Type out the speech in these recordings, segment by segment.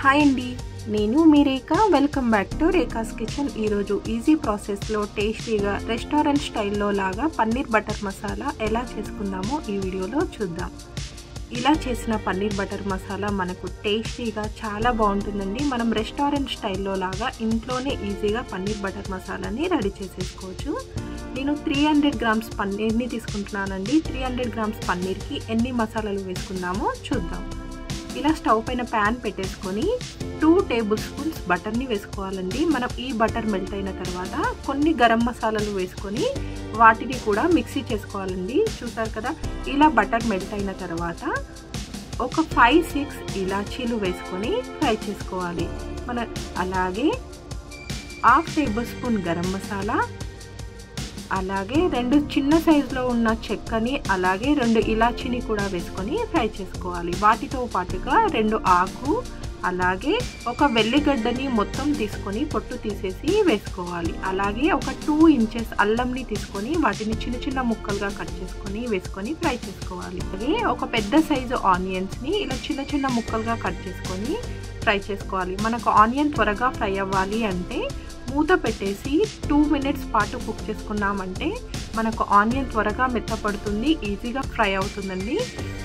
Hi అండి, నేను మీ Rekha. Welcome back to Rekha's kitchen. ఈరోజు ఈజీ ప్రాసెస్లో టేస్టీగా రెస్టారెంట్ స్టైల్లో లాగా పన్నీర్ బటర్ మసాలా ఎలా చేసుకుందామో ఈ వీడియోలో చూద్దాం. ఇలా చేసిన పన్నీర్ బటర్ మసాలా మనకు టేస్టీగా చాలా బాగుంటుందండి. మనం రెస్టారెంట్ స్టైల్లో లాగా ఇంట్లోనే ఈజీగా పన్నీర్ బటర్ మసాలాని రెడీ చేసేసుకోవచ్చు. నేను 300 గ్రామ్స్ పన్నీర్ని తీసుకుంటున్నానండి. 300 గ్రామ్స్ పన్నీర్కి ఎన్ని మసాలాలు వేసుకుందామో చూద్దాం. ఇలా స్టవ్ పైన ప్యాన్ పెట్టేసుకొని 2 టేబుల్ స్పూన్స్ బటర్ని వేసుకోవాలండి. మనం ఈ బటర్ మెల్ట్ అయిన తర్వాత కొన్ని గరం మసాలాలు వేసుకొని వాటిని కూడా మిక్సీ చేసుకోవాలండి. చూసారు కదా, ఇలా బటర్ మెల్ట్ అయిన తర్వాత ఒక 5-6 ఇలాచీలు వేసుకొని ఫ్రై చేసుకోవాలి. అలాగే 1/2 టేబుల్ స్పూన్ గరం మసాలా, అలాగే 2 చిన్న సైజులో ఉన్న చెక్కని, అలాగే 2 ఇలాచీని కూడా వేసుకొని ఫ్రై చేసుకోవాలి. వాటితో పాటుగా 2 ఆకు, అలాగే ఒక వెల్లిగడ్డని మొత్తం తీసుకొని పొట్టు తీసేసి వేసుకోవాలి. అలాగే ఒక 2 ఇంచెస్ అల్లంని తీసుకొని వాటిని చిన్న చిన్న ముక్కలుగా కట్ చేసుకొని వేసుకొని ఫ్రై చేసుకోవాలి. అలాగే ఒక పెద్ద సైజు ఆనియన్స్ని ఇలా చిన్న చిన్న ముక్కలుగా కట్ చేసుకొని ఫ్రై చేసుకోవాలి. మనకు ఆనియన్ త్వరగా ఫ్రై అవ్వాలి అంటే మూత పెట్టేసి 2 మినిట్స్ పాటు కుక్ చేసుకున్నామంటే మనకు ఆనియన్ త్వరగా మెత్తపడుతుంది, ఈజీగా ఫ్రై అవుతుందండి.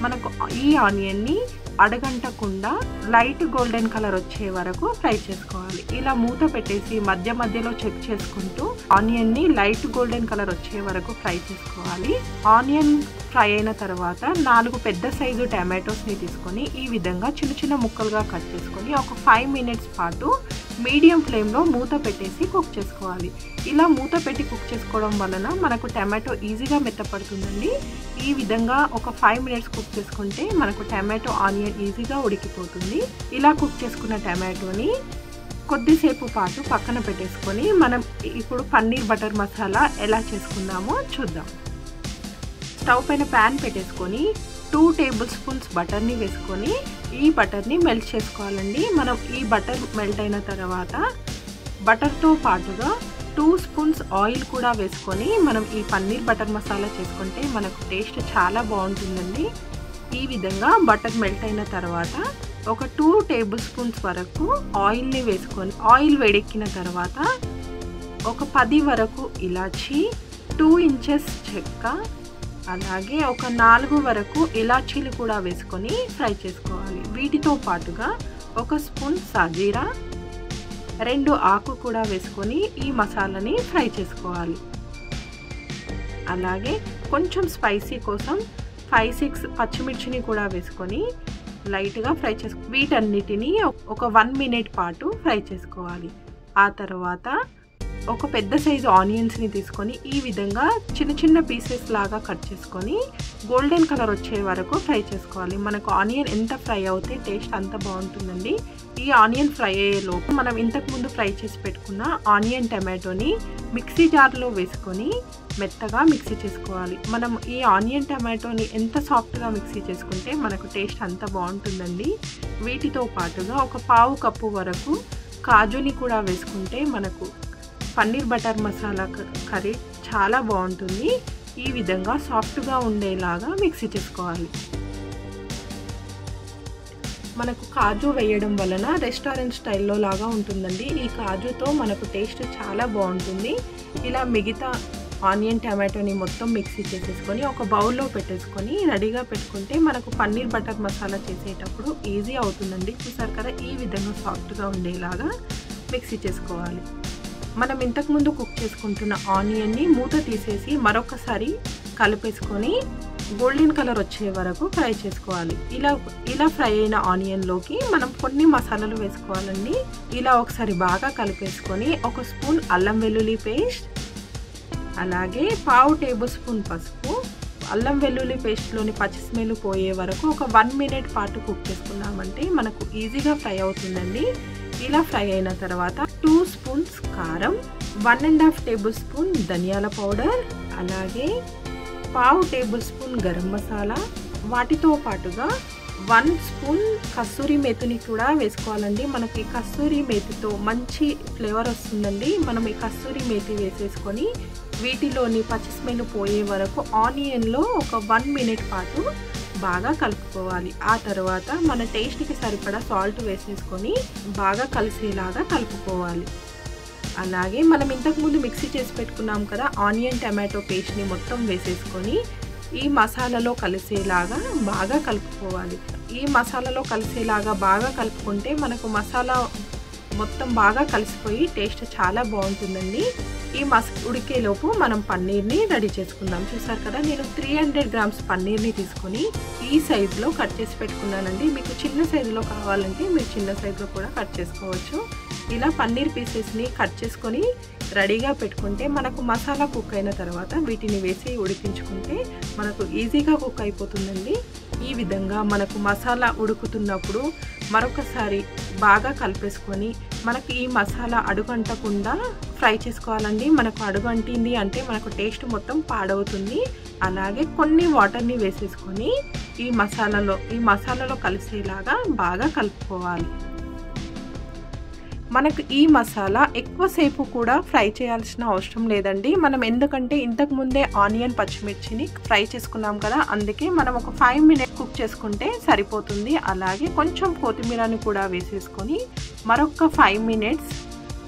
మనకు ఈ ఆనియన్ని అడగంటకుండా లైట్ గోల్డెన్ కలర్ వచ్చే వరకు ఫ్రై చేసుకోవాలి. ఇలా మూత పెట్టేసి మధ్య మధ్యలో చెక్ చేసుకుంటూ ఆనియన్ని లైట్ గోల్డెన్ కలర్ వచ్చే వరకు ఫ్రై చేసుకోవాలి. ఆనియన్ ఫ్రై అయిన తర్వాత 4 పెద్ద సైజు టమాటోస్ని తీసుకొని ఈ విధంగా చిన్న చిన్న ముక్కలుగా కట్ చేసుకొని ఒక 5 మినిట్స్ పాటు మీడియం ఫ్లేమ్లో మూత పెట్టేసి కుక్ చేసుకోవాలి. ఇలా మూత పెట్టి కుక్ చేసుకోవడం వలన మనకు టమాటో ఈజీగా మెత్తపడుతుందండి. ఈ విధంగా ఒక 5 మినిట్స్ కుక్ చేసుకుంటే మనకు టమాటో ఆనియన్ ఈజీగా ఉడికిపోతుంది. ఇలా కుక్ చేసుకున్న టమాటోని కొద్దిసేపు పాటు పక్కన పెట్టేసుకొని మనం ఇప్పుడు పన్నీర్ బటర్ మసాలా ఎలా చేసుకుందామో చూద్దాం. స్టవ్ పైన ప్యాన్ పెట్టేసుకొని 2 టేబుల్ స్పూన్స్ బటర్ని వేసుకొని ఈ బటర్ని మెల్ట్ చేసుకోవాలండి. మనం ఈ బటర్ మెల్ట్ అయిన తర్వాత బటర్తో పాటుగా 2 స్పూన్స్ ఆయిల్ కూడా వేసుకొని మనం ఈ పన్నీర్ బటర్ మసాలా చేసుకుంటే మనకు టేస్ట్ చాలా బాగుంటుందండి. ఈ విధంగా బటర్ మెల్ట్ అయిన తర్వాత ఒక 2 టేబుల్ స్పూన్స్ వరకు ఆయిల్ని వేసుకొని ఆయిల్ వేడెక్కిన తర్వాత ఒక 10 వరకు ఇలాచీ, 2 ఇంచెస్ చెక్క, అలాగే ఒక 4 వరకు ఇలాచీలు కూడా వేసుకొని ఫ్రై చేసుకోవాలి. వీటితో పాటుగా ఒక స్పూన్ సాజీరా, 2 ఆకు కూడా వేసుకొని ఈ మసాలాని ఫ్రై చేసుకోవాలి. అలాగే కొంచెం స్పైసీ కోసం 5-6 పచ్చిమిర్చిని కూడా వేసుకొని లైట్గా ఫ్రై వీటన్నిటిని ఒక 1 మినిట్ పాటు ఫ్రై చేసుకోవాలి. ఆ తర్వాత ఒక పెద్ద సైజు ఆనియన్స్ని తీసుకొని ఈ విధంగా చిన్న చిన్న పీసెస్ లాగా కట్ చేసుకొని గోల్డెన్ కలర్ వచ్చే వరకు ఫ్రై చేసుకోవాలి. మనకు ఆనియన్ ఎంత ఫ్రై అవుతే టేస్ట్ అంత బాగుంటుందండి. ఈ ఆనియన్ ఫ్రై అయ్యేలోపు మనం ఇంతకుముందు ఫ్రై చేసి పెట్టుకున్న ఆనియన్ టమాటోని మిక్సీ జార్లో వేసుకొని మెత్తగా మిక్సీ చేసుకోవాలి. మనం ఈ ఆనియన్ టమాటోని ఎంత సాఫ్ట్గా మిక్సీ చేసుకుంటే మనకు టేస్ట్ అంత బాగుంటుందండి. వీటితో పాటుగా ఒక 1/2 కప్పు వరకు కాజుని కూడా వేసుకుంటే మనకు పన్నీర్ బటర్ మసాలా కర్రీ చాలా బాగుంటుంది. ఈ విధంగా సాఫ్ట్గా ఉండేలాగా మిక్సీ చేసుకోవాలి. మనకు కాజు వేయడం వలన రెస్టారెంట్ స్టైల్లో లాగా ఉంటుందండి. ఈ కాజుతో మనకు టేస్ట్ చాలా బాగుంటుంది. ఇలా మిగతా ఆనియన్ టమాటోని మొత్తం మిక్సీ చేసేసుకొని ఒక బౌల్లో పెట్టేసుకొని రెడీగా పెట్టుకుంటే మనకు పన్నీర్ బటర్ మసాలా చేసేటప్పుడు ఈజీ అవుతుందండి. చూసారు కదా, ఈ విధంగా సాఫ్ట్గా ఉండేలాగా మిక్సీ చేసుకోవాలి. మనం ఇంతకుముందు కుక్ చేసుకుంటున్న ఆనియన్ని మూత తీసేసి మరొకసారి కలిపేసుకొని గోల్డెన్ కలర్ వచ్చే వరకు ఫ్రై చేసుకోవాలి. ఇలా ఫ్రై అయిన ఆనియన్లోకి మనం కొన్ని మసాలాలు వేసుకోవాలండి. ఇలా ఒకసారి బాగా కలిపేసుకొని ఒక స్పూన్ అల్లం వెల్లుల్లి పేస్ట్, అలాగే 1/2 టేబుల్ స్పూన్ పసుపు, అల్లం వెల్లుల్లి పేస్ట్లోని పచ్చి స్మెల్ పోయే వరకు ఒక 1 మినిట్ పాటు కుక్ చేసుకున్నామంటే మనకు ఈజీగా ఫ్రై అవుతుందండి. ఇలా ఫ్రై అయిన తర్వాత 2 స్పూన్స్ కారం, 1.5 టేబుల్ స్పూన్ ధనియాల పౌడర్, అలాగే 1/2 టేబుల్ స్పూన్ గరం మసాలా, వాటితో పాటుగా 1 స్పూన్ కస్తూరి మేతిని కూడా వేసుకోవాలండి. మనకి కస్తూరి మేతితో మంచి ఫ్లేవర్ వస్తుందండి. మనం ఈ కస్తూరి మేతి వేసేసుకొని వీటిలోని పచ్చి స్మెల్ పోయే వరకు ఆనియన్లో ఒక 1 మినిట్ పాటు బాగా కలుపుకోవాలి. ఆ తర్వాత మన టేస్ట్కి సరిపడా సాల్ట్ వేసేసుకొని బాగా కలిసేలాగా కలుపుకోవాలి. అలాగే మనం ఇంతకుముందు మిక్సీ చేసి పెట్టుకున్నాం కదా ఆనియన్ టమాటో పేస్ట్ని మొత్తం వేసేసుకొని ఈ మసాలాలో కలిసేలాగా బాగా కలుపుకోవాలి. ఈ మసాలాలో కలిసేలాగా బాగా కలుపుకుంటే మనకు మసాలా మొత్తం బాగా కలిసిపోయి టేస్ట్ చాలా బాగుంటుందండి. ఈ ఉడికేలోపు మనం పన్నీర్ని రెడీ చేసుకుందాం. చూసారు కదా, నేను 300 గ్రామ్స్ పన్నీర్ని తీసుకొని ఈ సైజులో కట్ చేసి పెట్టుకున్నానండి. మీకు చిన్న సైజులో కావాలంటే మీరు చిన్న సైజులో కూడా కట్ చేసుకోవచ్చు. ఇలా పన్నీర్ పీసెస్ని కట్ చేసుకొని రెడీగా పెట్టుకుంటే మనకు మసాలా కుక్ అయిన తర్వాత వీటిని వేసి ఉడికించుకుంటే మనకు ఈజీగా కుక్ అయిపోతుందండి. ఈ విధంగా మనకు మసాలా ఉడుకుతున్నప్పుడు మరొకసారి బాగా కలిపేసుకొని మనకి ఈ మసాలా అడుగంటకుండా ఫ్రై చేసుకోవాలండి. మనకు అడుగంటింది అంటే మనకు టేస్ట్ మొత్తం పాడవుతుంది. అలాగే కొన్ని వాటర్ని వేసేసుకొని ఈ మసాలాలో కలిసేలాగా బాగా కలుపుకోవాలి. మనకు ఈ మసాలా ఎక్కువసేపు కూడా ఫ్రై చేయాల్సిన అవసరం లేదండి. మనం ఎందుకంటే ఇంతకుముందే ఆనియన్ పచ్చిమిర్చిని ఫ్రై చేసుకున్నాం కదా, అందుకే మనం ఒక 5 మినిట్స్ కుక్ చేసుకుంటే సరిపోతుంది. అలాగే కొంచెం కొత్తిమీరని కూడా వేసేసుకొని మరొక 5 మినిట్స్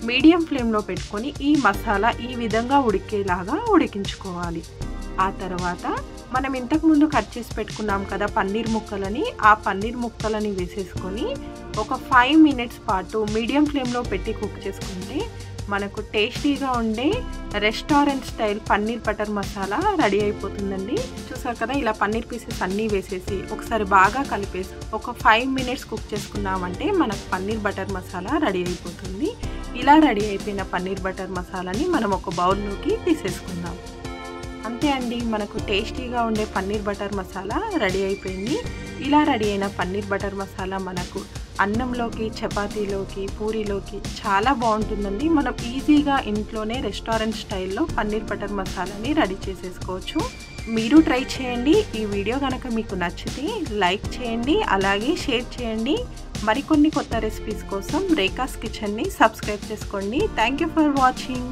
మీడియం ఫ్లేమ్లో పెట్టుకొని ఈ మసాలా ఈ విధంగా ఉడికేలాగా ఉడికించుకోవాలి. ఆ తర్వాత మనం ఇంతకుముందు కట్ చేసి పెట్టుకున్నాం కదా పన్నీర్ ముక్కలని, ఆ పన్నీర్ ముక్కలని వేసేసుకొని ఒక 5 మినిట్స్ పాటు మీడియం ఫ్లేమ్లో పెట్టి కుక్ చేసుకుంటే మనకు టేస్టీగా ఉండే restaurant style paneer butter masala ready అయిపోతుందండి. చూసారు కదా, ఇలా పన్నీర్ పీసెస్ అన్నీ వేసేసి ఒకసారి బాగా కలిపేసి ఒక 5 మినిట్స్ కుక్ చేసుకున్నామంటే మనకు పన్నీర్ బటర్ మసాలా రెడీ అయిపోతుంది. ఇలా రెడీ అయిపోయిన పన్నీర్ బటర్ మసాలాని మనం ఒక బౌల్లోకి తీసేసుకుందాం. అంతే అండి, మనకు టేస్టీగా ఉండే పన్నీర్ బటర్ మసాలా రెడీ అయిపోయింది. ఇలా రెడీ అయిన పన్నీర్ బటర్ మసాలా మనకు అన్నంలోకి, చపాతీలోకి, పూరీలోకి చాలా బాగుంటుందండి. మనం ఈజీగా ఇంట్లోనే రెస్టారెంట్ స్టైల్లో పన్నీర్ బటర్ మసాలాని రెడీ చేసేసుకోవచ్చు. మీరు ట్రై చేయండి. ఈ వీడియో కనుక మీకు నచ్చితే లైక్ చేయండి, అలాగే షేర్ చేయండి. మరికొన్ని కొత్త రెసిపీస్ కోసం రేఖాస్ కిచెన్ని సబ్స్క్రైబ్ చేసుకోండి. Thank you for watching.